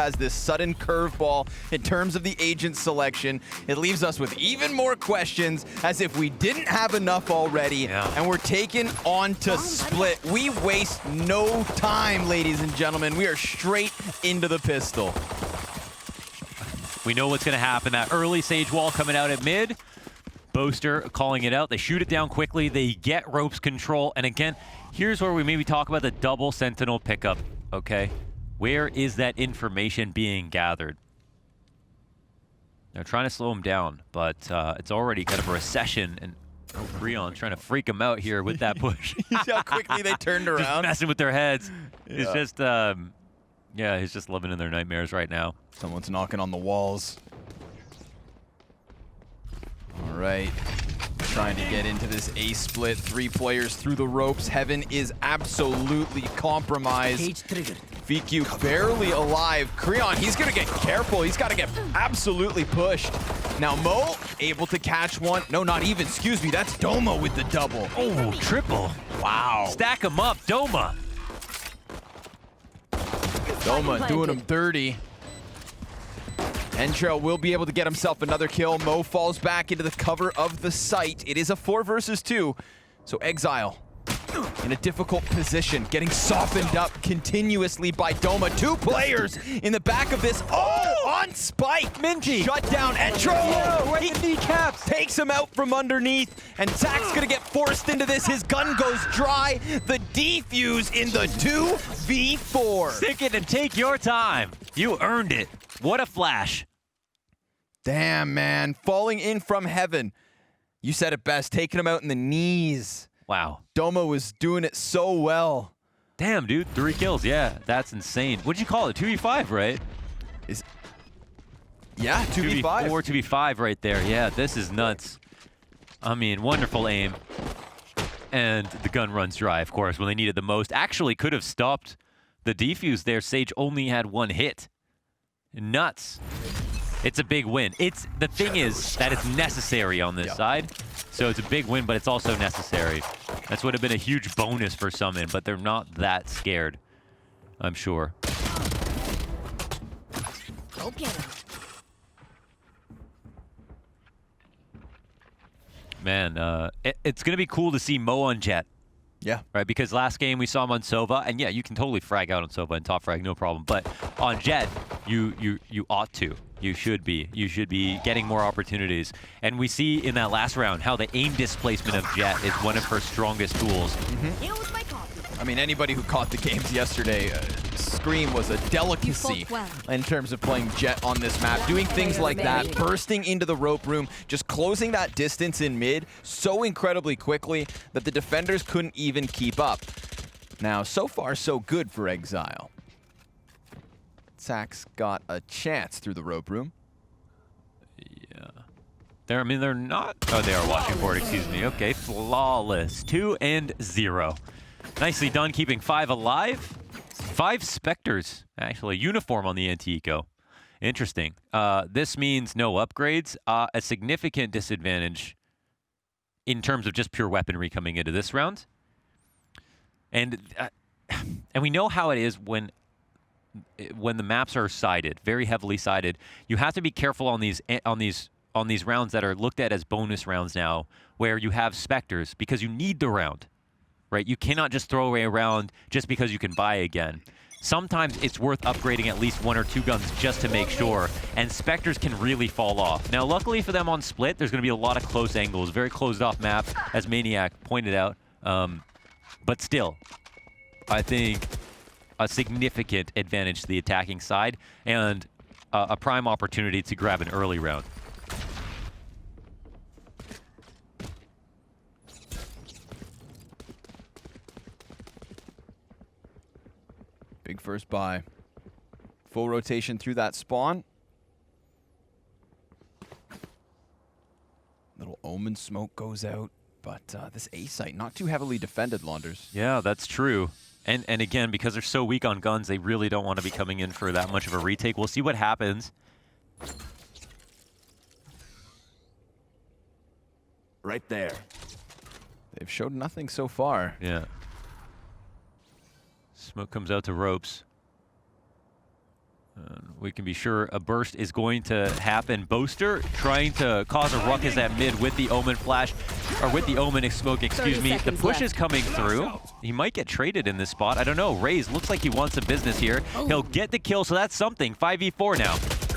has this sudden curveball in terms of the agent selection. It leaves us with even more questions, as if we didn't have enough already, and we're taken on to split. We waste no time, ladies and gentlemen. We are straight into the pistol. We know what's going to happen. That early Sage wall coming out at mid. Boaster calling it out. They shoot it down quickly. They get ropes control. And again, here's where we maybe talk about the double Sentinel pickup, okay? Where is that information being gathered? They're trying to slow him down, but it's already kind of a recession. And Creon trying to freak him out here with that push. See how quickly they turned around? Just messing with their heads. Yeah. It's just, yeah, he's just living in their nightmares right now. Someone's knocking on the walls. All right, trying to get into this A split. 3 players through the ropes. Heaven is absolutely compromised. feqew barely alive. Creon, he's gonna get careful. He's gotta get absolutely pushed. Now Mo able to catch one. No, not even, excuse me, that's Doma with the double. Oh, triple. Wow. Stack him up, Doma. Doma doing him dirty. ENTRIL will be able to get himself another kill. Mo falls back into the cover of the site. It is a 4 versus 2, so eXiLe in a difficult position, getting softened up continuously by Doma. 2 players in the back of this. Oh, on spike. Minji shut down. ENTRIL, he kneecaps. Takes him out from underneath, and tsack's gonna get forced into this. His gun goes dry. The defuse in the 2v4. Stick it and take your time. You earned it. What a flash. Damn, man. Falling in from heaven. You said it best. Taking him out in the knees. Wow. Doma was doing it so well. Damn, dude. 3 kills. Yeah, that's insane. What'd you call it? 2v5, right? Yeah, 2v5. 2v4, 2v5 right there. Yeah, this is nuts. I mean, wonderful aim. And the gun runs dry, of course, when they needed the most. Actually could have stopped the defuse there. Sage only had 1 hit. Nuts. It's a big win. The thing is that it's necessary on this side. So it's a big win, but it's also necessary. That's would have been a huge bonus for SUMN, but they're not that scared, I'm sure. Go get him. Man, it's going to be cool to see Mo on Jett. Yeah. Right, because last game we saw him on Sova, and yeah, you can totally frag out on Sova and top frag, no problem. But on Jett, you ought to. You should be. You should be getting more opportunities. And we see in that last round how the aim displacement of Jett is one of her strongest tools. I mean, anybody who caught the games yesterday, Scream was a delicacy in terms of playing Jett on this map. Doing things like that, bursting into the rope room, just closing that distance in mid so incredibly quickly that the defenders couldn't even keep up. Now, so far, so good for eXiLe. tsack's got a chance through the rope room. Yeah. I mean, they're not... Oh, they are watching for it, excuse me. Okay, flawless. 2-0. Nicely done, keeping 5 alive. 5 Spectres, actually. Uniform on the anti-eco. Interesting. This means no upgrades. A significant disadvantage in terms of just pure weaponry coming into this round. And we know how it is when the maps are sided, very heavily sided. You have to be careful on these rounds that are looked at as bonus rounds now, where you have Spectres, because you need the round. Right? You cannot just throw away a round just because you can buy again. Sometimes it's worth upgrading at least 1 or 2 guns just to make sure, and Spectres can really fall off. Now, luckily for them on Split, there's going to be a lot of close angles, very closed-off map, as Maniac pointed out. But still, I think a significant advantage to the attacking side, and a prime opportunity to grab an early round. Big first buy. Full rotation through that spawn. Little Omen smoke goes out, but this A site not too heavily defended, Launders. Yeah, that's true. And again, because they're so weak on guns, they really don't want to be coming in for that much of a retake. We'll see what happens. Right there. They've showed nothing so far. Yeah. Smoke comes out to ropes. We can be sure a burst is going to happen. Boaster trying to cause a ruckus at mid with the Omen flash, or with the Omen smoke, excuse me. The push is coming through. He might get traded in this spot. I don't know. Raze looks like he wants some business here. He'll get the kill, so that's something. 5v4 now.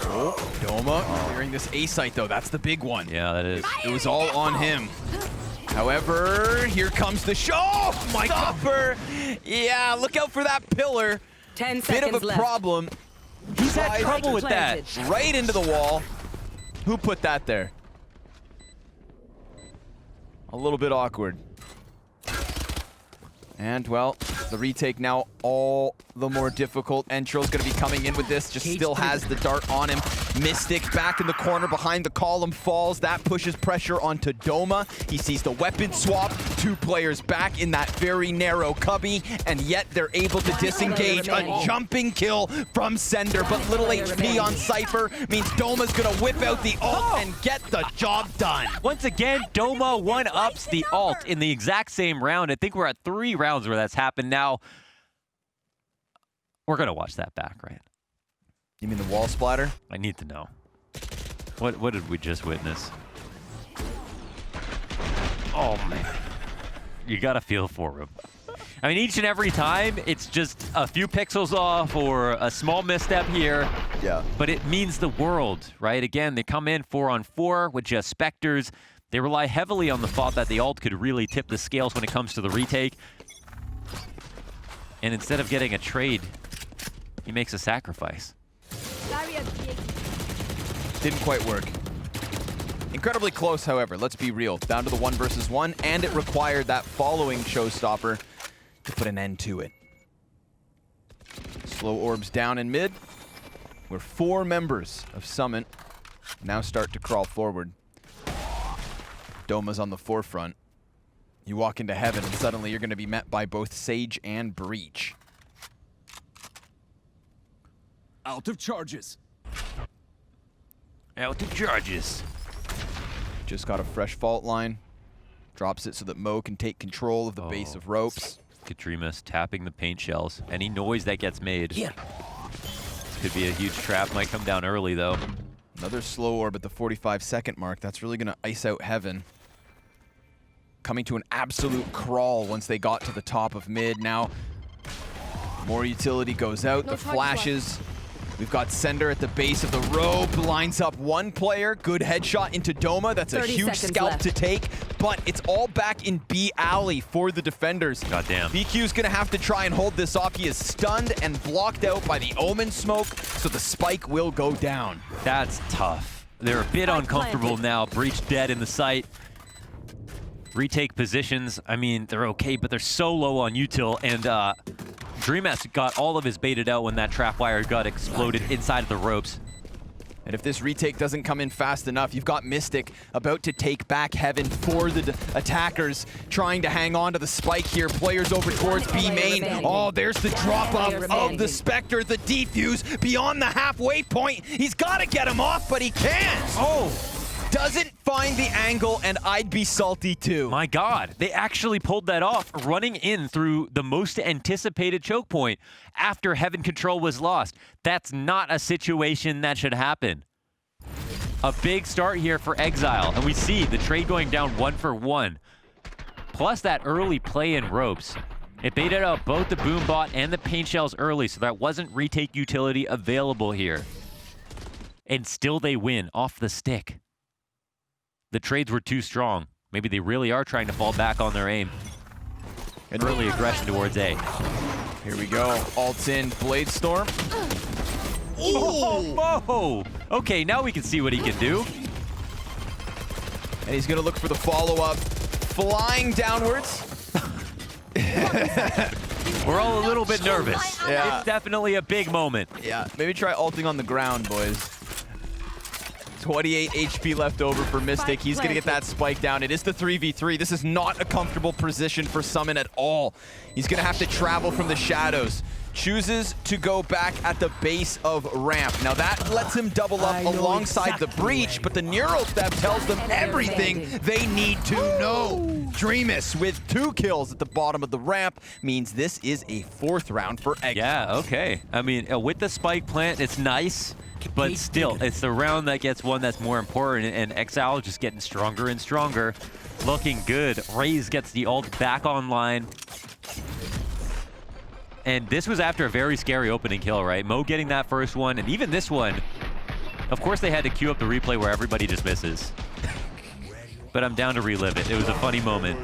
Oh, doma clearing this A site though. That's the big one. Yeah, that is. It was all on him. However, here comes the show. Oh, my Stopper. Yeah, look out for that pillar. 10 Bit seconds of a left. problem. He's had trouble with that. Right into the wall. Who put that there? A little bit awkward. And, well, the retake now all the more difficult. ENTRIL's going to be coming in with this. Just still has the dart on him. Mistic back in the corner behind the column falls. That pushes pressure onto doma. He sees the weapon swap. 2 players back in that very narrow cubby. And yet they're able to disengage. A jumping kill from ceNder. But little HP on Cypher means doma's going to whip out the ult and get the job done. Once again, doma one-ups the ult in the exact same round. I think we're at 3 rounds where that's happened now. We're going to watch that back, right? You mean the wall splatter? I need to know. What did we just witness? Oh, man. You got to feel for him. I mean, each and every time, it's just a few pixels off or a small misstep here. Yeah. But it means the world, right? Again, they come in 4-on-4 with just Spectres. They rely heavily on the thought that the ult could really tip the scales when it comes to the retake. And instead of getting a trade, he makes a sacrifice. Didn't quite work. Incredibly close, however. Let's be real. Down to the 1 versus 1, and it required that following showstopper to put an end to it. Slow orbs down in mid, where 4 members of SUMN now start to crawl forward. doma's on the forefront. You walk into heaven, and suddenly you're going to be met by both Sage and Breach. Out of charges. Out of charges. Just got a fresh fault line. Drops it so that Mo can take control of the base of ropes. Dreamas tapping the paint shells. Any noise that gets made. Here. This could be a huge trap. Might come down early, though. Another slow orb at the 45-second mark. That's really going to ice out heaven. Coming to an absolute crawl once they got to the top of mid. Now, more utility goes out. The flashes. We've got ceNder at the base of the rope. Lines up 1 player. Good headshot into doma. That's a huge scalp to take. But it's all back in B alley for the defenders. Goddamn. feqew's going to have to try and hold this off. He is stunned and blocked out by the Omen smoke. So the spike will go down. That's tough. They're a bit uncomfortable now. Breach dead in the site. Retake positions, I mean, they're okay, but they're so low on util, and Dreamas got all of his baited out when that trap wire got exploded inside of the ropes. And if this retake doesn't come in fast enough, you've got Mistic about to take back heaven for the attackers, trying to hang on to the spike here. Players over towards B main. Oh, there's the drop-off of the Spectre, the defuse beyond the halfway point. He's got to get him off, but he can't. Oh, doesn't find the angle, and I'd be salty too. My God, they actually pulled that off, running in through the most anticipated choke point after heaven control was lost. That's not a situation that should happen. A big start here for eXiLe, and we see the trade going down 1-for-1. Plus that early play in ropes. It baited out both the boom bot and the paint shells early, so that wasn't retake utility available here. And still they win off the stick. The trades were too strong. Maybe they really are trying to fall back on their aim. And early aggression towards A. Here we go. Ults in. Blade Storm. Oh! Okay, now we can see what he can do. And he's going to look for the follow-up. Flying downwards. We're all a little bit nervous. Yeah. It's definitely a big moment. Yeah, maybe try ulting on the ground, boys. 28 HP left over for Mistic. He's going to get that spike down. It is the 3v3. This is not a comfortable position for SUMN at all. He's going to have to travel from the shadows. chooses to go back at the base of ramp. Now that lets him double up alongside the breach, but the neural step tells them everything they need to know. Dreamas with 2 kills at the bottom of the ramp means this is a 4th round for eXiLe. Yeah, okay. I mean, with the spike plant, it's nice, but still, it's the round that gets one that's more important, and eXiLe just getting stronger and stronger. Looking good. Raze gets the ult back online. And this was after a very scary opening kill, right? Mo getting that first one, and even this one, of course they had to queue up the replay where everybody just misses. But I'm down to relive it. It was a funny moment.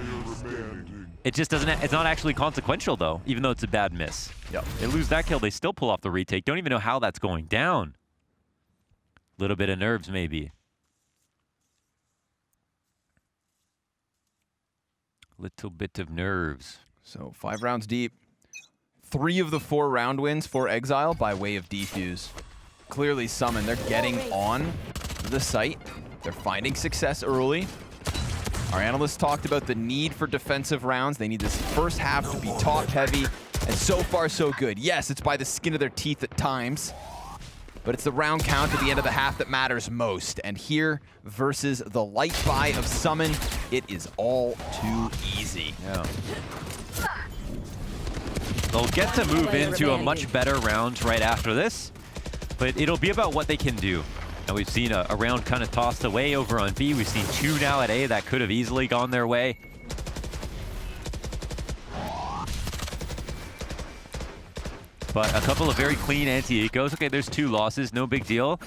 It just doesn't, it's not actually consequential though, even though it's a bad miss. Yep. They lose that kill, they still pull off the retake. Don't even know how that's going down. Little bit of nerves maybe. Little bit of nerves. So 5 rounds deep. 3 of the 4 round wins for eXiLe by way of defuse. Clearly SUMN, they're getting on the site. They're finding success early. Our analysts talked about the need for defensive rounds. They need this first half to be top heavy, and so far so good. Yes, it's by the skin of their teeth at times, but it's the round count at the end of the half that matters most. And here versus the light buy of SUMN, it is all too easy. Yeah. They'll get to move into a much better round right after this, but it'll be about what they can do. Now we've seen a round kind of tossed away over on B. We've seen 2 now at A that could have easily gone their way. But a couple of very clean anti-ecos. Okay, there's 2 losses, no big deal.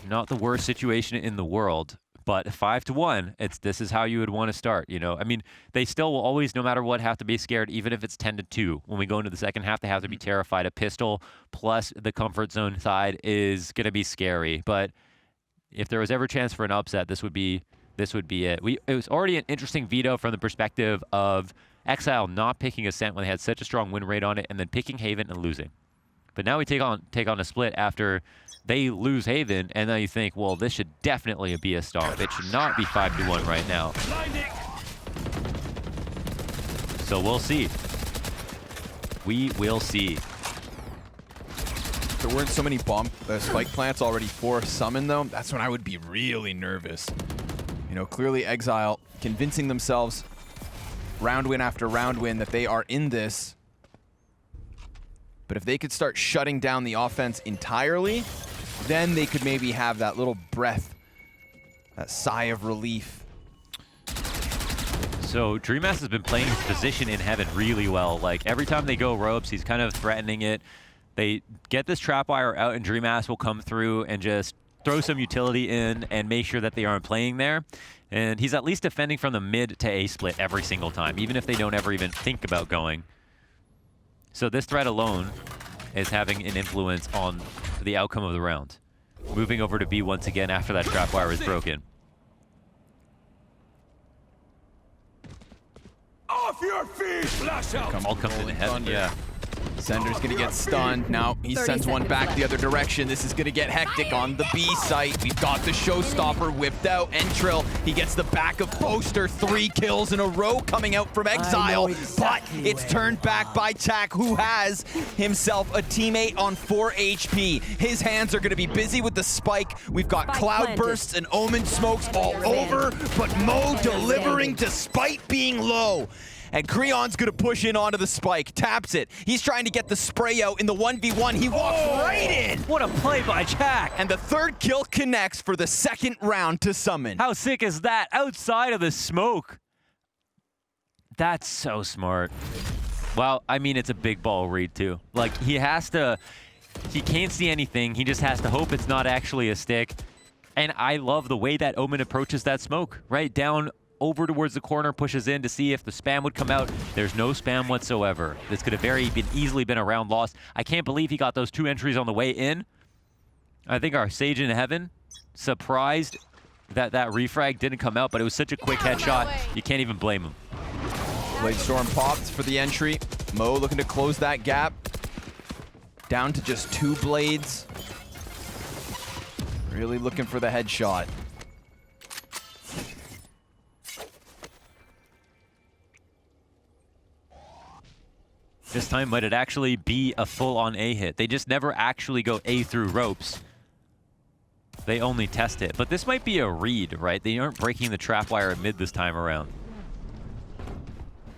Not the worst situation in the world. But 5-1, this is how you would want to start, you know? I mean, they still will always, no matter what, have to be scared, even if it's 10-2. When we go into the second half, they have to be terrified. A pistol plus the comfort zone side is going to be scary. But if there was ever a chance for an upset, this would be it. It was already an interesting veto from the perspective of eXiLe not picking Ascent when they had such a strong win rate on it, and then picking Haven and losing. But now we take on a split after they lose Haven, and then you think, well, this should definitely be a stomp. It should not be 5-1 right now. So we'll see. We will see. If there weren't so many spike plants already for SUMN though, that's when I would be really nervous. You know, clearly eXiLe convincing themselves round win after round win that they are in this. But if they could start shutting down the offense entirely, then they could maybe have that little breath, that sigh of relief. So Dreamas has been playing his position in Heaven really well. Like every time they go ropes, he's kind of threatening it. They get this trapwire out and Dreamas will come through and just throw some utility in and make sure that they aren't playing there. And he's at least defending from the mid to A split every single time, even if they don't ever even think about going. So this threat alone is having an influence on the outcome of the round. Moving over to B once again after that trapwire is broken. Off your feet, flash out. All comes into Heaven, yeah. ceNder's gonna get stunned. Now he sends one back the other direction. This is gonna get hectic on the B site. We've got the showstopper whipped out. ENTRIL, he gets the back of Boaster. 3 kills in a row coming out from eXiLe, but it's turned back by tsack, who has himself a teammate on 4 HP. His hands are gonna be busy with the spike. We've got cloud bursts and Omen smokes all over, but Mo delivering despite being low. And Creon's gonna push in onto the spike, taps it. He's trying to get the spray out in the 1v1. He walks right in. What a play by tsack. And the 3rd kill connects for the 2nd round to SUMN. How sick is that? Outside of the smoke. That's so smart. Well, I mean, it's a big ball read too. Like he can't see anything. He just has to hope it's not actually a stick. And I love the way that Omen approaches that smoke. Right down over towards the corner, pushes in to see if the spam would come out. There's no spam whatsoever. This could have easily been a round lost. I can't believe he got those 2 entries on the way in. I think our Sage in Heaven surprised that refrag didn't come out, but it was such a quick headshot. You can't even blame him. Blade Storm popped for the entry. Mo looking to close that gap. Down to just 2 blades. Really looking for the headshot. This time, might it actually be a full-on A hit? They just never actually go A through ropes. They only test it. But this might be a read, right? They aren't breaking the trap wire at mid this time around.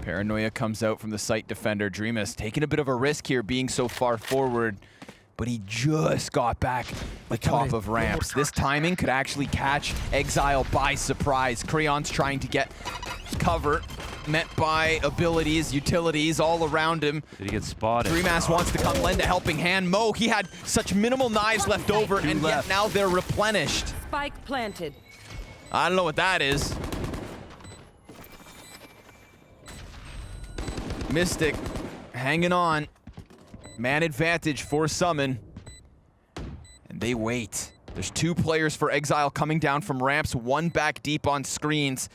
Paranoia comes out from the site defender. Dreamas taking a bit of a risk here being so far forward, but he just got back the top of ramps. This timing could actually catch eXiLe by surprise. Creon's trying to get cover, met by abilities, utilities all around him. Did he get spotted? Dreamas wants to come lend a helping hand. Mo, he had such minimal knives left over, and yet now they're replenished. Spike planted. I don't know what that is. Mistic hanging on. Man advantage for SUMN. And they wait. There's 2 players for eXiLe coming down from ramps, 1 back deep on screens.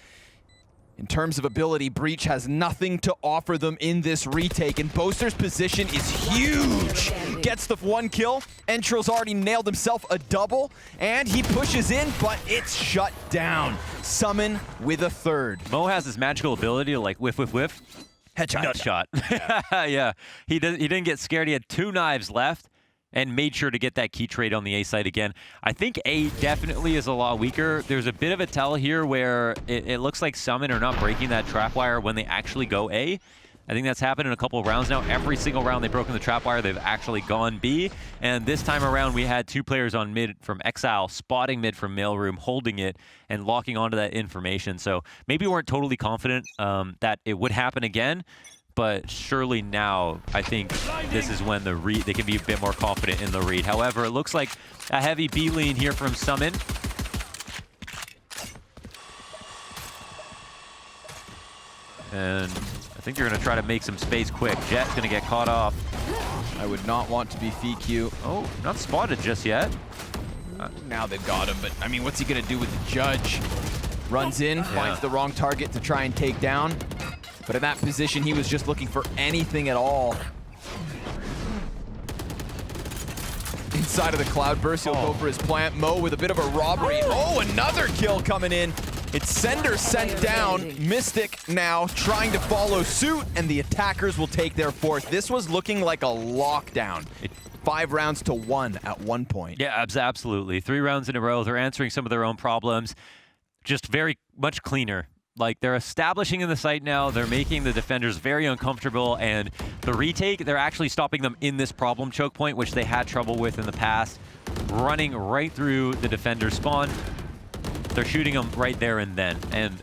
In terms of ability, Breach has nothing to offer them in this retake, and Boaster's position is huge. Gets the 1 kill. ENTRIL's already nailed himself a double, and he pushes in, but it's shut down. SUMN with a 3rd. Mo has this magical ability to like whiff, whiff, whiff. Headshot. Nut shot. Yeah. He didn't get scared. He had 2 knives left and made sure to get that key trade on the A side again. I think A definitely is a lot weaker. There's a bit of a tell here where it looks like SUMN are not breaking that trap wire when they actually go A. I think that's happened in a couple of rounds now. Every single round they've broken the trap wire, they've actually gone B. And this time around, we had 2 players on mid from eXiLe, spotting mid from mailroom, holding it, and locking onto that information. So maybe we weren't totally confident that it would happen again, but surely now I think this is when they can be a bit more confident in the read. However, it looks like a heavy B lean here from SUMN. And I think you're going to try to make some space quick. Jett's going to get caught off. I would not want to be feqew. Oh, not spotted just yet. Now they've got him, but I mean, what's he going to do with the judge? Runs in, finds the wrong target to try and take down. But in that position, he was just looking for anything at all. Inside of the cloudburst, he'll go for his plant. Mo with a bit of a robbery. Oh, another kill coming in. It's ceNder sent down. Mistic now trying to follow suit, and the attackers will take their 4th. This was looking like a lockdown. 5 rounds to 1 at one point. Yeah, absolutely. 3 rounds in a row. They're answering some of their own problems. Just very much cleaner. Like, they're establishing in the site now. They're making the defenders very uncomfortable, and the retake, they're actually stopping them in this problem choke point, which they had trouble with in the past. Running right through the defender spawn. They're shooting them right there and then. And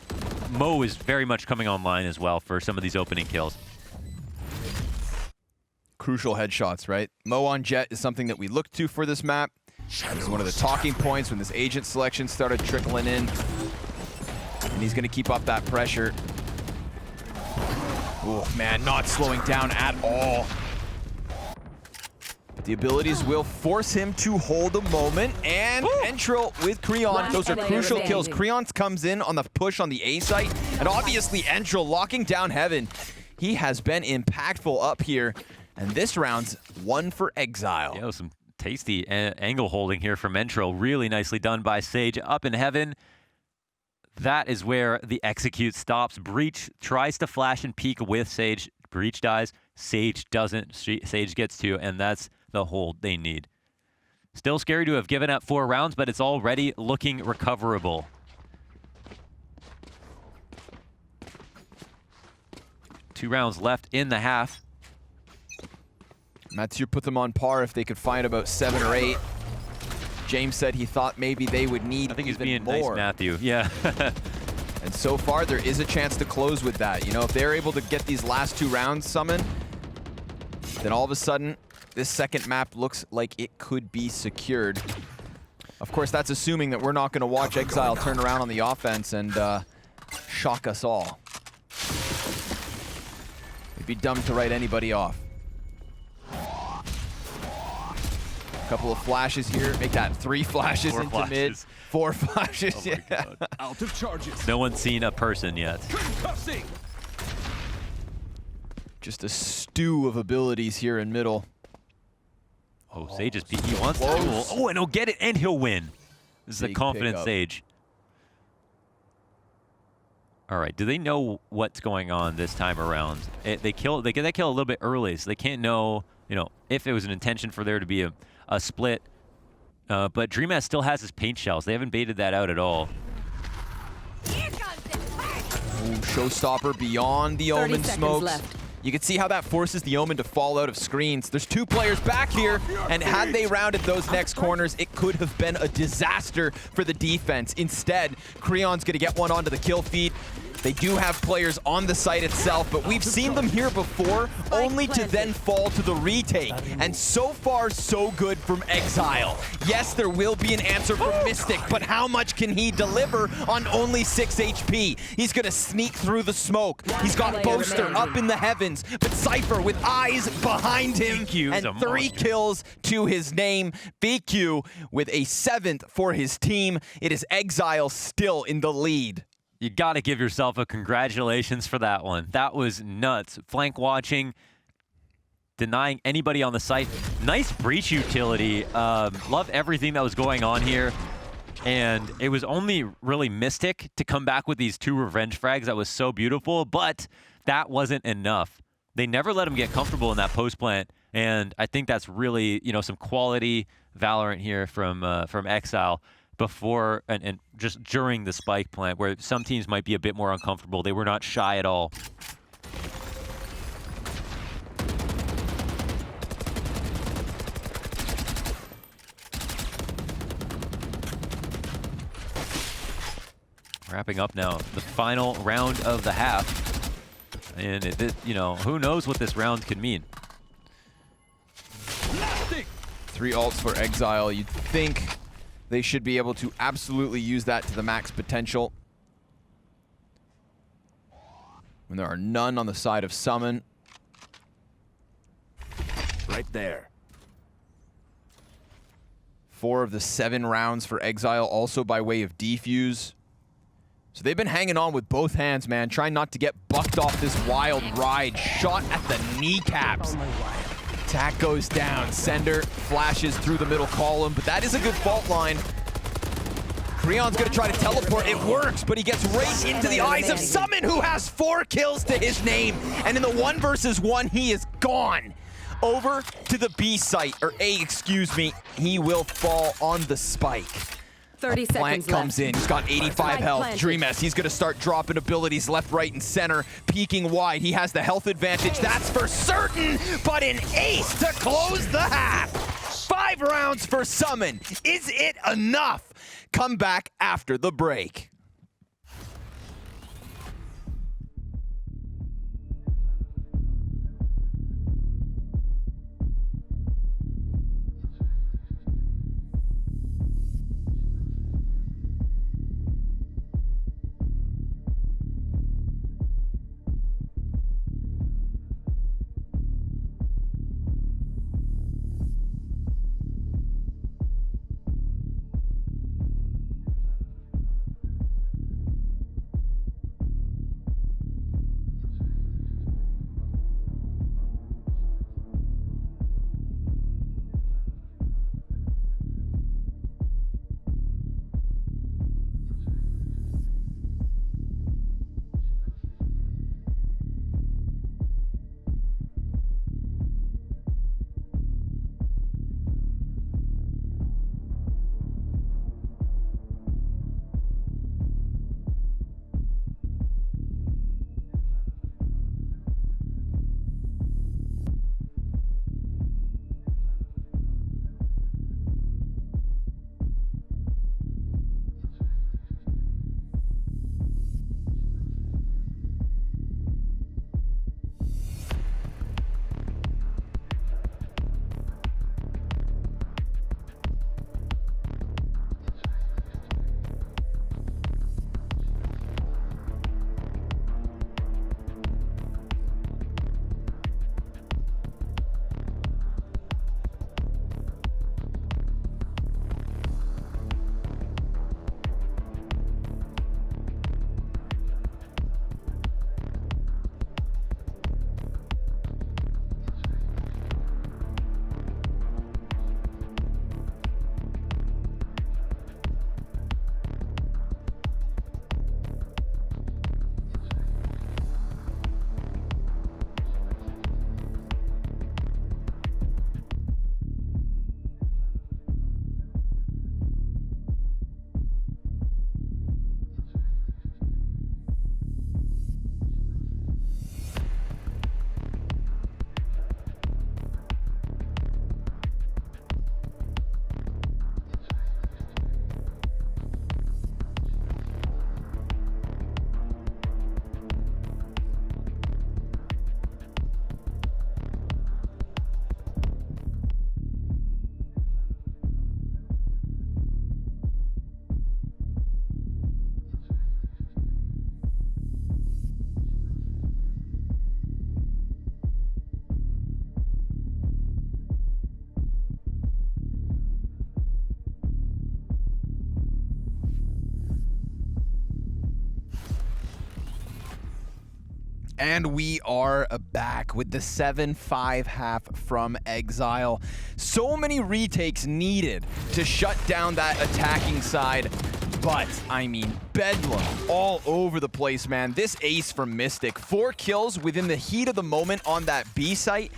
Mo is very much coming online as well for some of these opening kills. Crucial headshots, right? Mo on Jett is something that we look to for this map. It was one of the talking points when this agent selection started trickling in. And he's going to keep up that pressure. Oh, man, not slowing down at all. But the abilities will force him to hold a moment. And ENTRIL with Creon. Those are crucial kills. Creon comes in on the push on the A site. And obviously, ENTRIL locking down Heaven. He has been impactful up here. And this round's 1 for eXiLe. Yeah, some tasty angle holding here from ENTRIL. Really nicely done by Sage up in Heaven. That is where the execute stops. Breach tries to flash and peek with Sage. Breach dies. Sage doesn't. Sage gets 2, and that's the hold they need. Still scary to have given up 4 rounds, but it's already looking recoverable. Two rounds left in the half. Mathieu put them on par if they could find about 7 or 8. James said he thought maybe they would need I think he's even being more. nice, Matthew. Yeah. And so far, there is a chance to close with that. You know, if they're able to get these last 2 rounds SUMN, then all of a sudden, this second map looks like it could be secured. Of course, that's assuming that we're not going to watch eXiLe turn around on the offense and shock us all. It'd be dumb to write anybody off. Couple of flashes here. Make that 3 flashes into mid. 4 flashes. Oh my God. Out of charges. No one's seen a person yet. Concussing. Just a stew of abilities here in middle. Oh, Sage is he wants to duel. Oh, and he'll get it, and he'll win. This is a Big confident pickup. Sage. All right, do they know what's going on this time around? They get that kill a little bit early, so they can't know, you know, if it was an intention for there to be a split. But Dreamas still has his paint shells. They haven't baited that out at all. Ooh, showstopper beyond the Omen smokes. Left. You can see how that forces the Omen to fall out of screens. There's 2 players back here, and had they rounded those next corners, it could have been a disaster for the defense. Instead, Creon's gonna get one onto the kill feed. They do have players on the site itself, but we've seen them here before, only to then fall to the retake. And so far, so good from eXiLe. Yes, there will be an answer from Mistic, but how much can he deliver on only 6 HP? He's gonna sneak through the smoke. He's got Boaster up in the heavens, but Cypher with eyes behind him, and 3 kills to his name. feqew with a 7th for his team. It is eXiLe still in the lead. You got to give yourself a congratulations for that one. That was nuts. Flank watching, denying anybody on the site. Nice breach utility. Love everything that was going on here. And it was only really Mistic to come back with these 2 revenge frags. That was so beautiful, but that wasn't enough. They never let him get comfortable in that post plant. And I think that's really, you know, some quality Valorant here from eXiLe. Before and just during the spike plant, where some teams might be a bit more uncomfortable. They were not shy at all. Wrapping up now, the final round of the half. And, you know, who knows what this round could mean. 3 ults for eXiLe. You'd think they should be able to absolutely use that to the max potential. When there are none on the side of SUMN. Right there. 4 of the 7 rounds for eXiLe, also by way of defuse. So they've been hanging on with both hands, man, trying not to get bucked off this wild ride. Shot at the kneecaps. Tsack goes down. ceNder flashes through the middle column, but that is a good fault line. Creon's gonna try to teleport. It works, but he gets right into the eyes of SUMN, who has 4 kills to his name. And in the 1 versus 1, he is gone. Over to the B site, or A, excuse me. He will fall on the spike. 30 Plant seconds comes in. He's got 85 health. Dreamas, he's going to start dropping abilities left, right, and center. Peeking wide. He has the health advantage. That's for certain. But an ace to close the half. 5 rounds for SUMN. Is it enough? Come back after the break. And we are back with the 7-5 half from eXiLe. So many retakes needed to shut down that attacking side. But, I mean, bedlam all over the place, man. This ace from Mistic, 4 kills within the heat of the moment on that B site.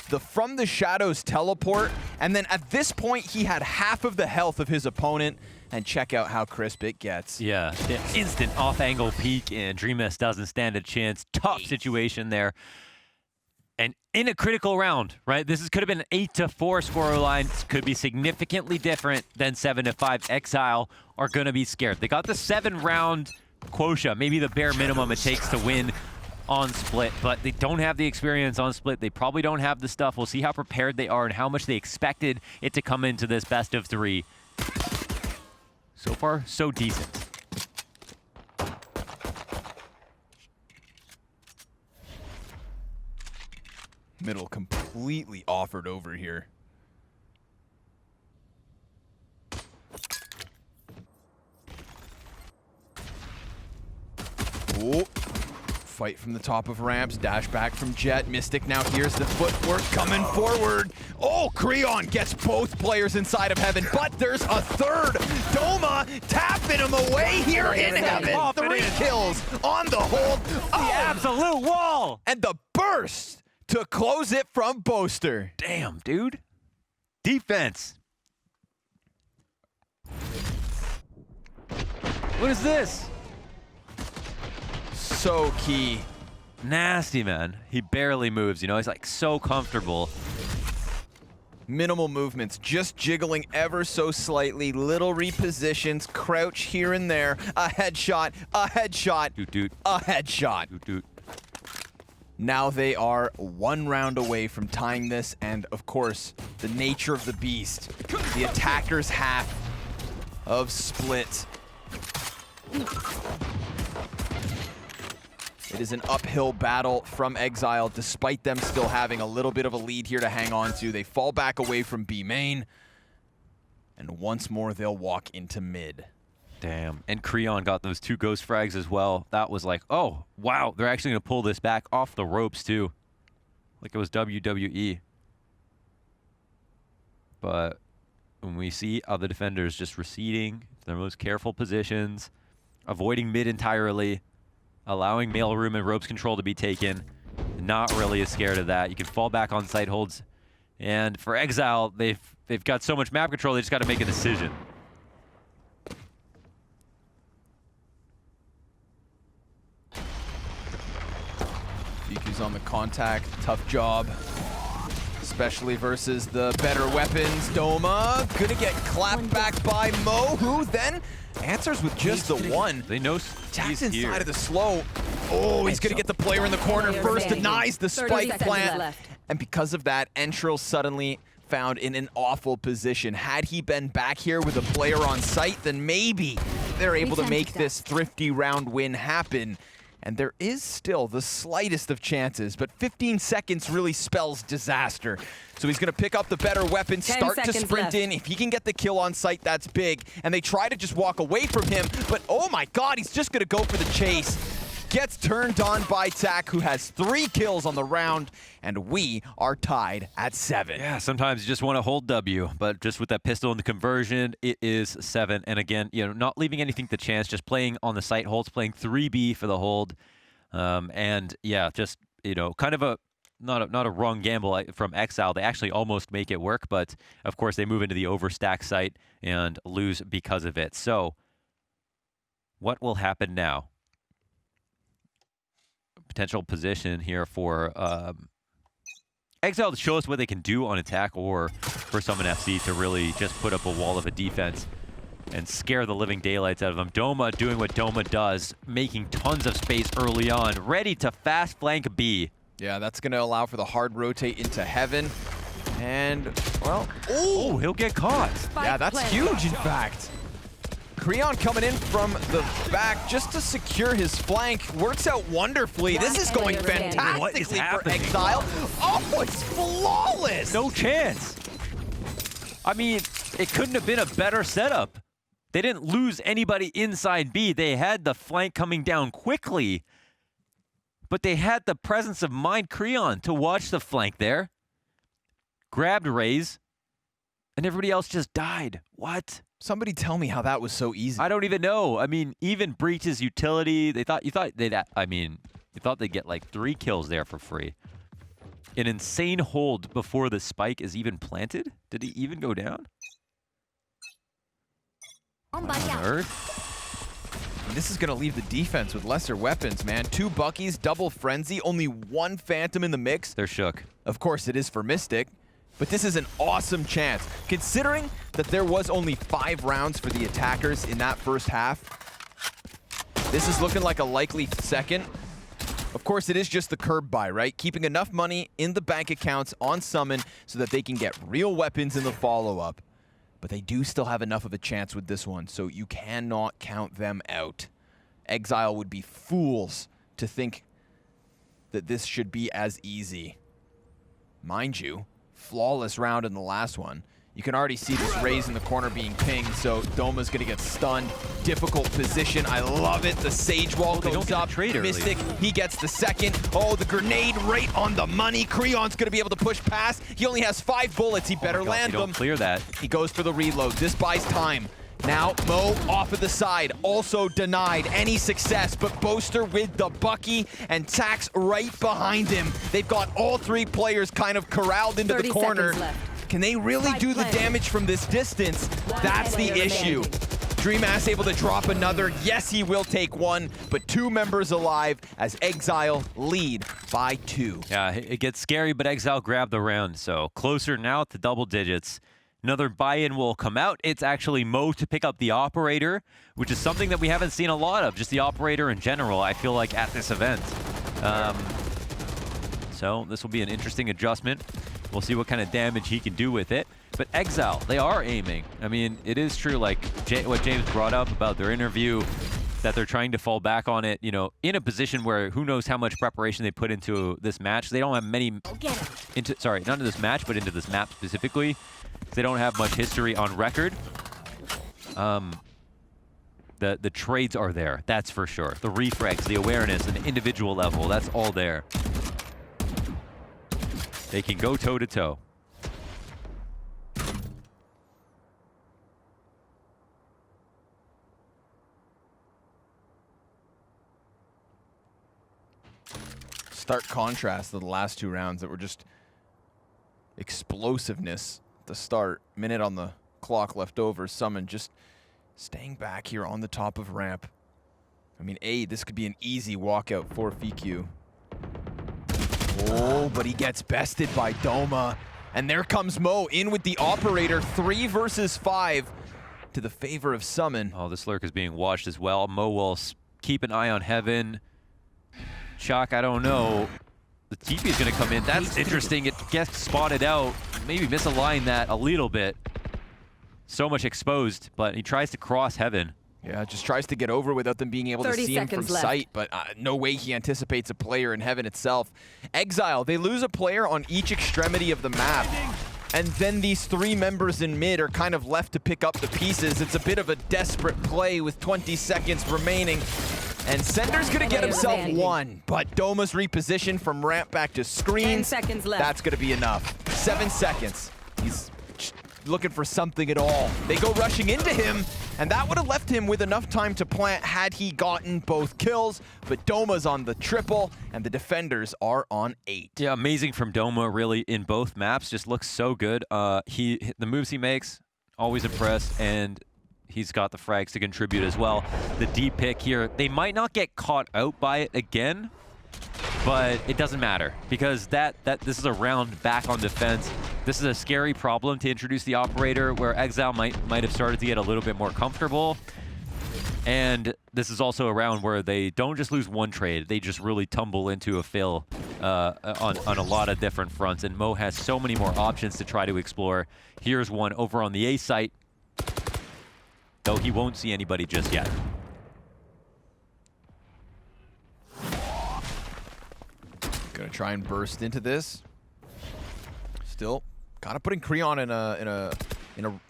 The From the Shadows teleport. And then at this point, he had half of the health of his opponent. And check out how crisp it gets. Yeah, instant off-angle peek, and Dreamas doesn't stand a chance. Tough situation there. And in a critical round, right? This could have been an 8-4 scoreline. This could be significantly different than 7-5. eXiLe are going to be scared. They got the 7-round quota, maybe the bare minimum it takes to win on Split, but they don't have the experience on Split. They probably don't have the stuff. We'll see how prepared they are and how much they expected it to come into this best of 3. So far, so decent. Middle completely offered over here. Oh. Fight from the top of ramps, dash back from Jett. Mistic now here's the footwork coming forward. Oh, ceNder gets both players inside of Heaven, but there's a third. Doma tapping him away here in Heaven. 3 kills on the hold. Oh, the absolute wall! And the burst to close it from Boaster. Damn, dude. Defense. What is this? So key. Nasty, man. He barely moves, you know? He's like so comfortable. Minimal movements, just jiggling ever so slightly. Little repositions, crouch here and there. A headshot, a headshot, a headshot. Now they are 1 round away from tying this, and of course, the nature of the beast. The attacker's half of Split. It is an uphill battle from eXiLe, despite them still having a little bit of a lead here to hang on to. They fall back away from B main, and once more they'll walk into mid. Damn, and ceNder got those 2 ghost frags as well. That was like, oh, wow, they're actually gonna pull this back off the ropes too. Like it was WWE. But when we see other defenders just receding to their most careful positions, avoiding mid entirely, allowing mailroom and ropes control to be taken. Not really as scared of that. You can fall back on site holds. And for eXiLe, they've got so much map control, they just got to make a decision. feqew's on the contact. Tough job. Especially versus the better weapons. Doma gonna get clapped back by Mo, who then answers with just the 1. They know taps inside of the slow. Oh, he's gonna get the player in the corner first, denies the spike plant. And because of that, ENTRIL suddenly found in an awful position. Had he been back here with a player on site, then maybe they're able to make this thrifty round win happen. And there is still the slightest of chances, but 15 seconds really spells disaster. So he's gonna pick up the better weapon, start to sprint in. If he can get the kill on site, that's big. And they try to just walk away from him, but oh my God, he's just gonna go for the chase. Gets turned on by tsack, who has 3 kills on the round, and we are tied at 7. Yeah, sometimes you just want to hold W, but just with that pistol and the conversion, it is 7. And again, you know, not leaving anything to chance, just playing on the site holds, playing 3B for the hold. And yeah, just, you know, kind of a not a wrong gamble from eXiLe. They actually almost make it work, but of course they move into the overstack site and lose because of it. So what will happen now? Potential position here for eXiLe to show us what they can do on attack, or for SUMN FC to really just put up a wall of a defense and scare the living daylights out of them. Doma doing what Doma does, making tons of space early on, ready to fast flank B. Yeah, that's going to allow for the hard rotate into Heaven. And, well, oh, he'll get caught. Yeah, that's huge, in fact. ceNder coming in from the back just to secure his flank. Works out wonderfully. This is going fantastically for eXiLe. Oh, it's flawless! No chance. I mean, it couldn't have been a better setup. They didn't lose anybody inside B. They had the flank coming down quickly. but they had the presence of mind Creon to watch the flank there. Grabbed Raze, and everybody else just died. What? Somebody tell me how that was so easy. I don't even know. I mean, even Breach's utility, you thought they'd get like 3 kills there for free. An insane hold before the spike is even planted? Did he even go down? On Earth? This is going to leave the defense with lesser weapons, man. 2 Buckies, double Frenzy, only 1 Phantom in the mix. They're shook. Of course, it is for Mistic, but this is an awesome chance. Considering that there was only 5 rounds for the attackers in that first half, this is looking like a likely second. Of course, it is just the curb buy, right? Keeping enough money in the bank accounts on SUMN so that they can get real weapons in the follow-up. But they do still have enough of a chance with this one, so you cannot count them out. eXiLe would be fools to think that this should be as easy. Mind you, flawless round in the last one. You can already see this Raze in the corner being pinged, so doma's gonna get stunned. Difficult position, I love it. The Sage Wall goes up. Mistic, he gets the second. Oh, the grenade right on the money. Creon's gonna be able to push past. He only has 5 bullets, he better land them. Clear that. He goes for the reload, this buys time. Now, Mo off of the side, also denied any success, but Boaster with the Bucky and tsack right behind him. They've got all 3 players kind of corralled into the corner. Can they really do the damage from this distance? That's the issue. Dreamas able to drop another. Yes, he will take 1, but 2 members alive as eXiLe lead by 2. Yeah, it gets scary, but eXiLe grabbed the round, so closer now to double digits. Another buy-in will come out. It's actually Mo to pick up the operator, which is something that we haven't seen a lot of, just the operator in general, I feel like, at this event. So this will be an interesting adjustment. We'll see what kind of damage he can do with it. But eXiLe, they are aiming. I mean, it is true, like what James brought up about their interview, that they're trying to fall back on it, you know, in a position where who knows how much preparation they put into this match. They don't have many, not into this match, but into this map specifically. They don't have much history on record. The trades are there, that's for sure. The refrags, the awareness, and the individual level, that's all there. They can go toe-to-toe. Stark contrast to the last 2 rounds that were just explosiveness at the start. Minute on the clock left over. SUMN just staying back here on the top of ramp. I mean, this could be an easy walkout for feqew. Oh, but he gets bested by doma. And there comes Mo in with the operator. 3 versus 5 to the favor of SUMN. Oh, this lurk is being watched as well. Mo will keep an eye on Heaven. Shock, I don't know. The TP is going to come in. That's interesting. It gets spotted out. Maybe misalign that a little bit. So much exposed, but he tries to cross Heaven. Yeah, just tries to get over without them being able to see him from sight, but no way he anticipates a player in Heaven itself. eXiLe, they lose a player on each extremity of the map, and then these 3 members in mid are kind of left to pick up the pieces. It's a bit of a desperate play with 20 seconds remaining, and ceNder's gonna get himself 1, but doma's reposition from ramp back to screen. 10 seconds left. That's gonna be enough. 7 seconds. He's looking for something at all. They go rushing into him, and that would have left him with enough time to plant had he gotten both kills, but doma's on the triple, and the defenders are on 8. Yeah, amazing from doma, really, in both maps. Just looks so good. The moves he makes, always impressed, and he's got the frags to contribute as well. The deep pick here, they might not get caught out by it again, but it doesn't matter because this is a round back on defense. This is a scary problem to introduce the operator where eXiLe might have started to get a little bit more comfortable. And this is also a round where they don't just lose 1 trade, they just really tumble into a fail on a lot of different fronts. And Mo has so many more options to try to explore. Here's one over on the A site, though he won't see anybody just yet. Gonna try and burst into this. Still, kind of putting Creon in a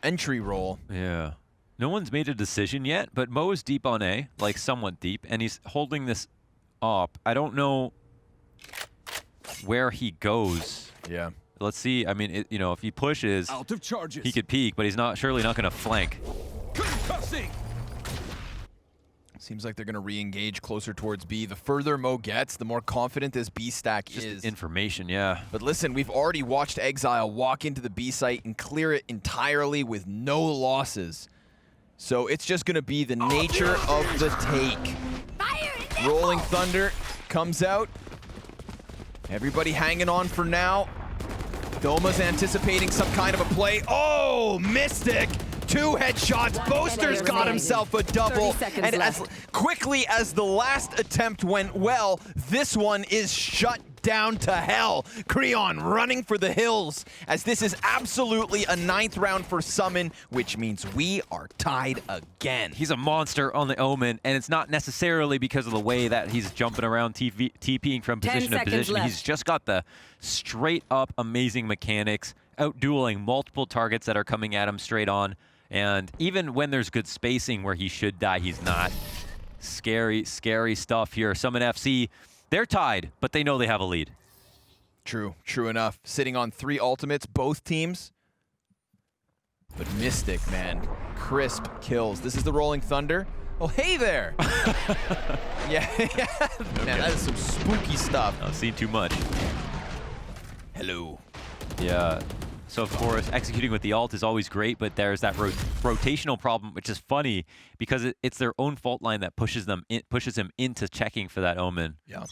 entry role. Yeah. No one's made a decision yet, but Mo is deep on A, like somewhat deep, and he's holding this op. I don't know where he goes. Yeah. Let's see. I mean, you know, if he pushes, Out of charges. he could peek, but he's surely not going to flank. Concussing. Seems like they're going to re-engage closer towards B. The further Mo gets, the more confident this B stack Just is. information, yeah. But listen, we've already watched eXiLe walk into the B site and clear it entirely with no losses. So it's just going to be the nature of the take. Rolling Thunder comes out. Everybody hanging on for now. Doma's anticipating some kind of a play. Oh, Mistic! 2 headshots. Boaster's got himself a double. And as quickly as the last attempt went well, this one is shut down to hell. ceNder running for the hills, as this is absolutely a 9th round for SUMN, which means we are tied again. He's a monster on the Omen, and it's not necessarily because of the way that he's jumping around, TPing from position to position. Left. He's just got the straight up amazing mechanics, out-dueling multiple targets that are coming at him straight on. And even when there's good spacing where he should die, he's not. Scary, scary stuff here. SUMN FC, they're tied, but they know they have a lead. True enough. Sitting on 3 ultimates, both teams. But Mistic, man, crisp kills. This is the Rolling Thunder. Oh, hey there! Yeah, man, that is some spooky stuff. I've seen too much. Hello. Yeah. So, of course, executing with the ult is always great, but there's that rotational problem, which is funny because it's their own fault line that pushes him into checking for that Omen. Yeah.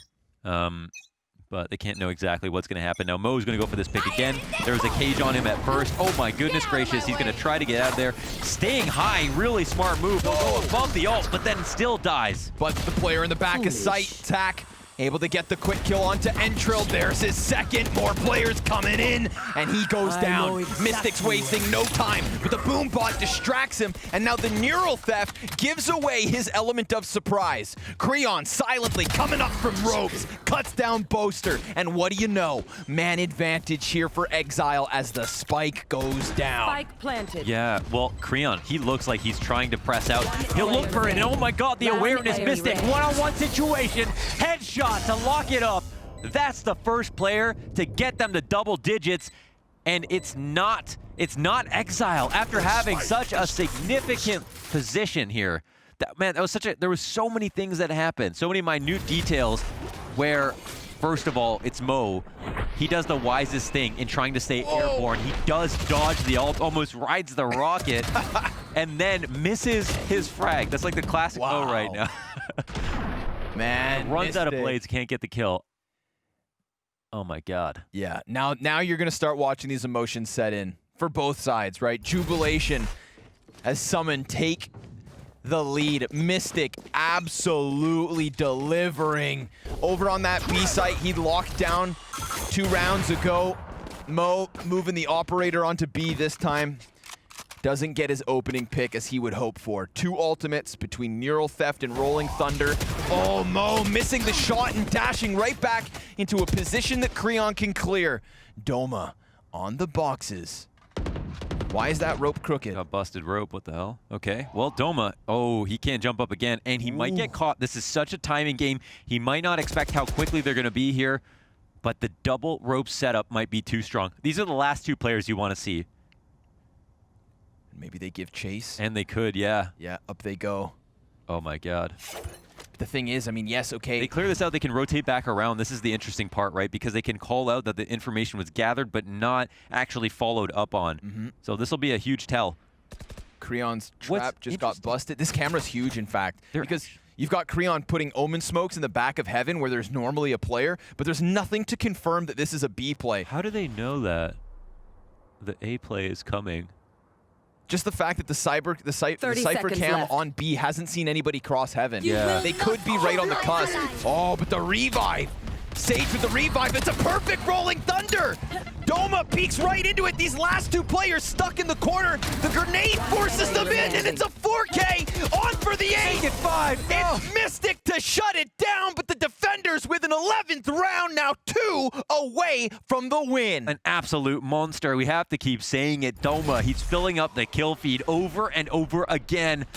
But they can't know exactly what's going to happen. Now, Mo's going to go for this pick again. There was a cage on him at first. Oh, my goodness gracious. He's going to try to get out of there. Staying high, really smart move. He'll go above the ult, but then still dies. But the player in the back of sight, tsack, able to get the quick kill onto ENTRIL. There's his second. More players coming in, and he goes down. Mistic's wasting no time, but the boom bot distracts him, and now the neural theft gives away his element of surprise. ceNder silently coming up from ropes, cuts down Boaster, and what do you know? Man advantage here for eXiLe as the spike goes down. Spike planted. Yeah, well, ceNder, he looks like he's trying to press out. He'll look for it, and oh my god, the awareness. Mistic, one-on-one situation, headshot to lock it up. That's the first player to get them to double digits, and it's not eXiLe after having such a significant position here. Man, that was there was so many things that happened, so many minute details where, first of all, it's Mo. He does the wisest thing in trying to stay airborne. He does dodge the ult, almost rides the rocket, and then misses his frag. That's like the classic Mo right now. Man, runs out of Mistic. blades, can't get the kill. Oh my god. Yeah, now you're going to start watching these emotions set in for both sides, right? Jubilation as SUMN take the lead. Mistic absolutely delivering. Over on that B site, he locked down 2 rounds ago. Mo moving the operator onto B this time. Doesn't get his opening pick as he would hope for. 2 ultimates between Neural Theft and Rolling Thunder. Oh, Mo missing the shot and dashing right back into a position that ceNder can clear. Doma on the boxes. Why is that rope crooked? Got busted rope, what the hell? Okay, well, Doma, oh, he can't jump up again, and he might get caught. This is such a timing game. He might not expect how quickly they're gonna be here, but the double rope setup might be too strong. These are the last 2 players you wanna see. Maybe they give chase. And they could, yeah. Yeah, up they go. Oh my god. The thing is, I mean, yes, okay. They clear this out, they can rotate back around. This is the interesting part, right? Because they can call out that the information was gathered but not actually followed up on. So this will be a huge tell. ceNder's trap just got busted. This camera's huge, in fact, because you've got ceNder putting Omen smokes in the back of heaven where there's normally a player, but there's nothing to confirm that this is a B play. How do they know that the A play is coming? Just the fact that the Cypher cam left. on B hasn't seen anybody cross heaven. Yeah. They could be right on the cusp. Oh, but the revive. Sage with the revive. It's a perfect Rolling Thunder. Doma peeks right into it. These last 2 players stuck in the corner. The grenade forces them in, and it's a 4K on for the 8. Take it 5. It's Mistic to shut it down, but the defenders with an 11th round, now 2 away from the win. An absolute monster. We have to keep saying it. Doma, he's filling up the kill feed over and over again.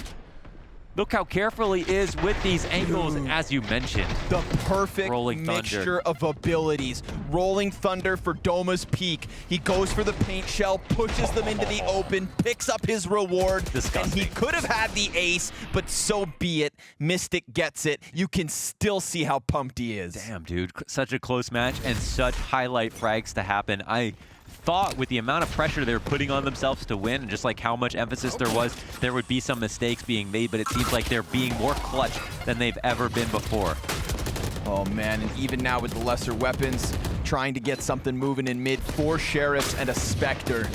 Look how careful he is with these angles, as you mentioned. The perfect Rolling mixture Thunder. of abilities. Rolling Thunder for Doma's peak. He goes for the paint shell, pushes them into the open, picks up his reward. Disgusting. And he could have had the ace, but so be it. Mistic gets it. You can still see how pumped he is. Damn, dude. Such a close match and such highlight frags to happen. I thought with the amount of pressure they're putting on themselves to win and just like how much emphasis there was, there would be some mistakes being made, but it seems like they're being more clutch than they've ever been before. Oh man, and even now with the lesser weapons, trying to get something moving in mid. 4 Sheriffs and a Spectre.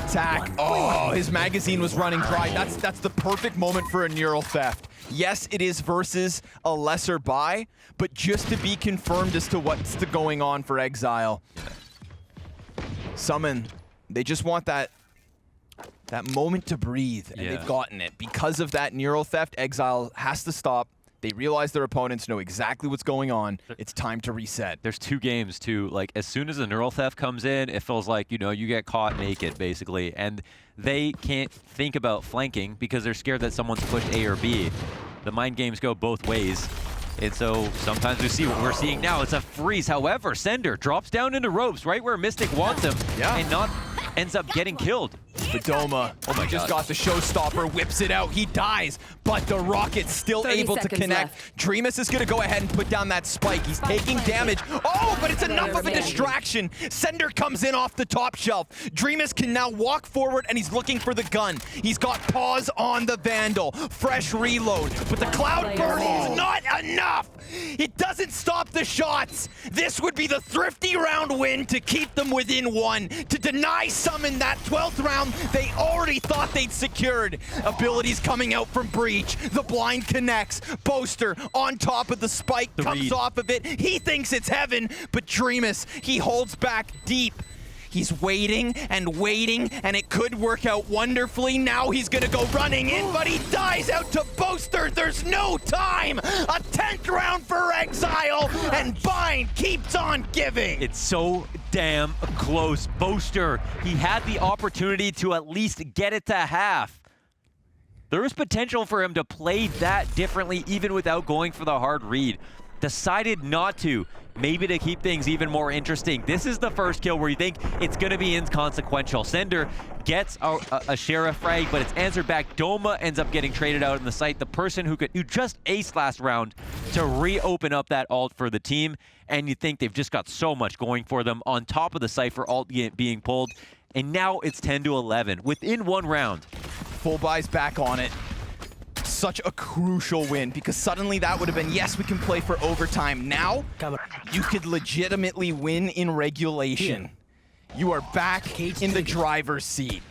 Tsack. Oh, his magazine was running dry. That's the perfect moment for a neural theft. Yes, it is versus a lesser buy, but just to be confirmed as to what's going on for eXiLe. SUMN, they just want that moment to breathe, and they've gotten it. Because of that neural theft, eXiLe has to stop. They realize their opponents know exactly what's going on. It's time to reset. There's 2 games too. Like as soon as a neural theft comes in, it feels like, you know, you get caught naked basically, and they can't think about flanking because they're scared that someone's pushed A or B. The mind games go both ways. And so sometimes we see what we're seeing now. It's a freeze. However, ceNder drops down into ropes right where Mistic wants him and not ends up getting killed. The Doma, just got the showstopper, whips it out, he dies, but the Rocket's still able to connect. Dreamas is gonna go ahead and put down that spike. He's taking damage. Oh, but it's enough of a distraction. ceNder comes in off the top shelf. Dreamas can now walk forward and he's looking for the gun. He's got pause on the Vandal, fresh reload, but the cloud burn is not enough. It doesn't stop the shots. This would be the thrifty round win to keep them within 1, to deny SUMN that 12th round they already thought they'd secured. Abilities coming out from Breach. The blind connects. Boaster on top of the spike, comes off of it. He thinks it's heaven, but Dreamas, he holds back deep. He's waiting, and it could work out wonderfully. Now he's gonna go running in, but he dies out to Boaster. There's no time. A 10th round for eXiLe, and Bind keeps on giving. It's so damn close. Boaster, he had the opportunity to at least get it to half. There was potential for him to play that differently even without going for the hard read. Decided not to, maybe to keep things even more interesting. This is the first kill where you think it's going to be inconsequential. ceNder gets a Sheriff frag, but it's answered back. Doma ends up getting traded out in the site. The person who just aced last round to reopen up that ult for the team, and you think they've just got so much going for them on top of the Cypher ult being pulled, and now it's 10-11 within 1 round. Full buys back on it. Such a crucial win, because suddenly that would have been, yes, we can play for overtime. Now, you could legitimately win in regulation. You are back in the driver's seat.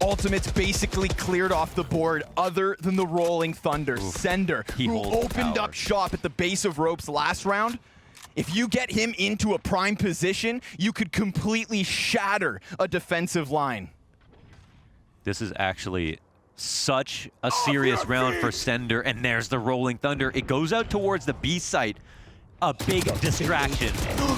Ultimate's basically cleared off the board other than the Rolling Thunder. ceNder, who opened up shop at the base of ropes last round. If you get him into a prime position, you could completely shatter a defensive line. This is actually such a serious round for ceNder, and there's the Rolling Thunder. It goes out towards the B site. A big distraction.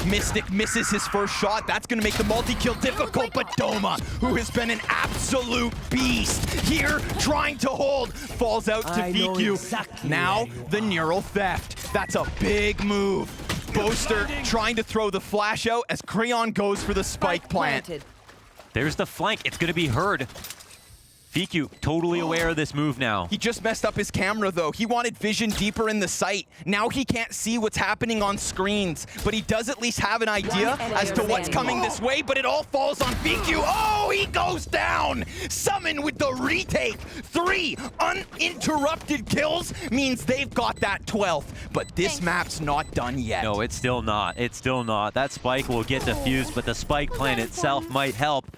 Mistic misses his first shot. That's going to make the multi-kill difficult, but Doma, who has been an absolute beast here, trying to hold, falls out to feqew. Now, the neural theft. That's a big move. Boaster trying to throw the flash out as ceNder goes for the spike plant. There's the flank. It's going to be heard. feqew, totally aware of this move now. He just messed up his camera, though. He wanted vision deeper in the sight. Now he can't see what's happening on screens, but he does at least have an idea as to what's coming this way, but it all falls on feqew. Oh, he goes down! SUMN with the retake. 3 uninterrupted kills means they've got that 12th, but this map's not done yet. No, it's still not. It's still not. That spike will get defused, but the spike plant itself might help.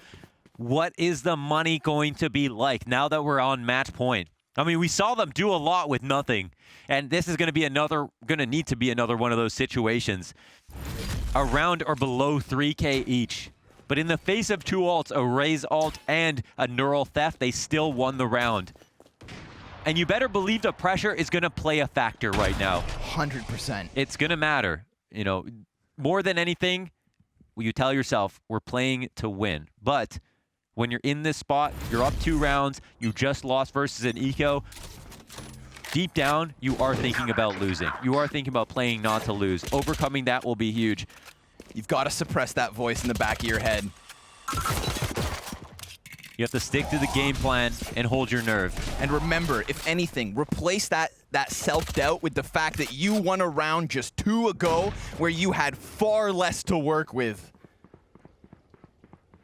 What is the money going to be like now that we're on match point? I mean, we saw them do a lot with nothing, and this is going to need to be another one of those situations. Around or below 3K each. But in the face of 2 ults, a Raze ult and a neural theft, they still won the round. And you better believe the pressure is going to play a factor right now. 100%. It's going to matter. You know, more than anything, you tell yourself, we're playing to win. But When you're in this spot, you're up 2 rounds, you just lost versus an eco. Deep down, you are thinking about losing. You are thinking about playing not to lose. Overcoming that will be huge. You've got to suppress that voice in the back of your head. You have to stick to the game plan and hold your nerve. And remember, if anything, replace that self-doubt with the fact that you won a round just 2 ago where you had far less to work with.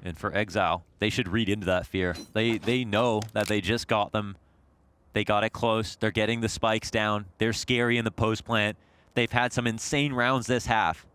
And for eXiLe, they should read into that fear. They know that they just got them. They got it close. They're getting the spikes down. They're scary in the post plant. They've had some insane rounds this half.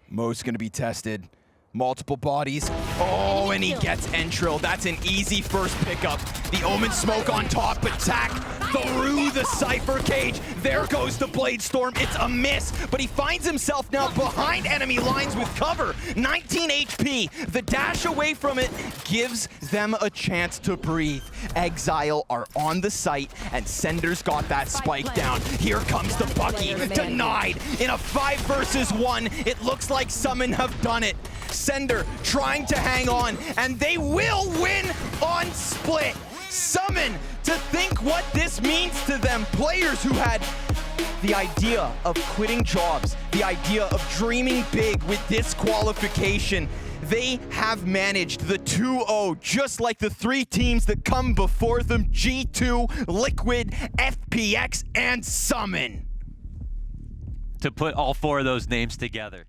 Mo's going to be tested. Multiple bodies. Oh, and he gets ENTRIL. That's an easy first pickup. The Omen smoke on top, but tsack through the Cypher cage. There goes the Blade Storm. It's a miss, but he finds himself now behind enemy lines with cover. 19 HP. The dash away from it gives them a chance to breathe. eXiLe are on the site, and ceNder's got that spike down. Here comes the Bucky. Denied in a 5 versus 1. It looks like SUMN have done it. ceNder trying to hang on, and they will win on split. SUMN, to think what this means to them. Players who had the idea of quitting jobs, the idea of dreaming big with this qualification. They have managed the 2-0, just like the 3 teams that come before them: G2, Liquid, FPX, and SUMN. To put all 4 of those names together.